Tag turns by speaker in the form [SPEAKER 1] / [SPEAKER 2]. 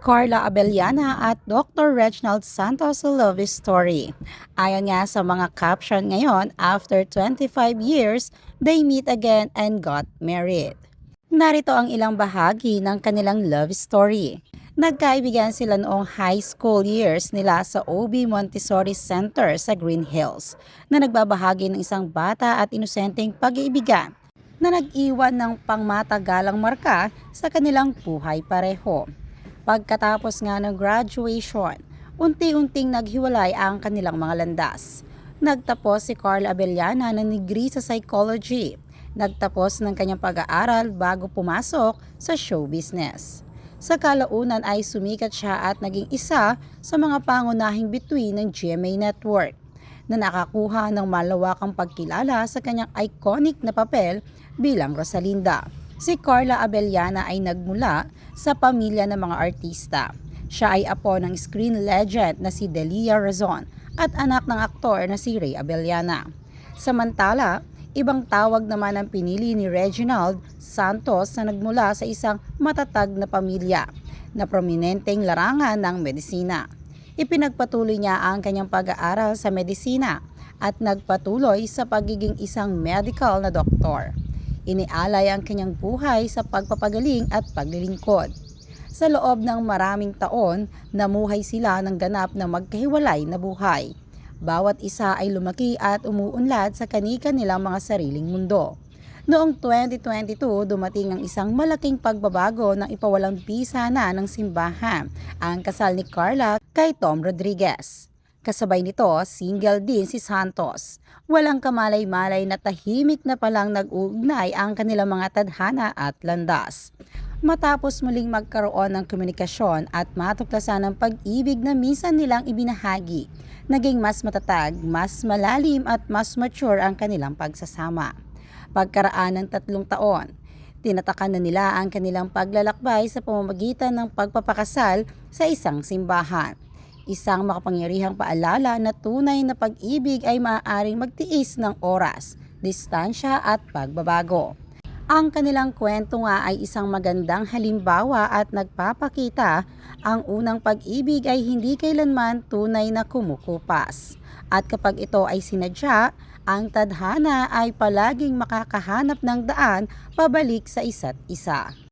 [SPEAKER 1] Carla Abellana at Dr. Reginald Santos love story. Ayon nga sa mga caption ngayon, after 25 years, they meet again and got married. Narito ang ilang bahagi ng kanilang love story. Nagkaibigan sila noong high school years nila sa OB Montessori Center sa Green Hills na nagbabahagi ng isang bata at inosenteng pag-iibigan na nag-iwan ng pangmatagalang marka sa kanilang buhay pareho. Pagkatapos nga ng graduation, unti-unting naghiwalay ang kanilang mga landas. Nagtapos si Carla Abellana ng degree sa psychology. Nagtapos ng kanyang pag-aaral bago pumasok sa show business. Sa kalaunan ay sumikat siya at naging isa sa mga pangunahing bituin ng GMA Network na nakakuha ng malawakang pagkilala sa kanyang iconic na papel bilang Rosalinda. Si Carla Abellana ay nagmula sa pamilya ng mga artista. Siya ay apo ng screen legend na si Delia Razon at anak ng aktor na si Ray Abellana. Samantala, ibang tawag naman ang pinili ni Reginald Santos na nagmula sa isang matatag na pamilya na prominenteng larangan ng medisina. Ipinagpatuloy niya ang kanyang pag-aaral sa medisina at nagpatuloy sa pagiging isang medical na doktor. Inialay ang kanyang buhay sa pagpapagaling at paglilingkod. Sa loob ng maraming taon, namuhay sila ng ganap na magkahiwalay na buhay. Bawat isa ay lumaki at umuunlad sa kani-kanilang mga sariling mundo. Noong 2022, dumating ang isang malaking pagbabago ng ipawalang bisa na ng simbahan, ang kasal ni Carla kay Tom Rodriguez. Kasabay nito, single din si Santos. Walang kamalay-malay na tahimik na palang nag-uugnay ang kanilang mga tadhana at landas. Matapos muling magkaroon ng komunikasyon at matuklasan ng pag-ibig na minsan nilang ibinahagi, naging mas matatag, mas malalim at mas mature ang kanilang pagsasama. Pagkaraan ng 3 taon, tinatakan na nila ang kanilang paglalakbay sa pamamagitan ng pagpapakasal sa isang simbahan. Isang makapangyarihang paalala na tunay na pag-ibig ay maaaring magtiis ng oras, distansya at pagbabago. Ang kanilang kwento nga ay isang magandang halimbawa at nagpapakita ang unang pag-ibig ay hindi kailanman tunay na kumukupas. At kapag ito ay sinadya, ang tadhana ay palaging makakahanap ng daan pabalik sa isa't isa.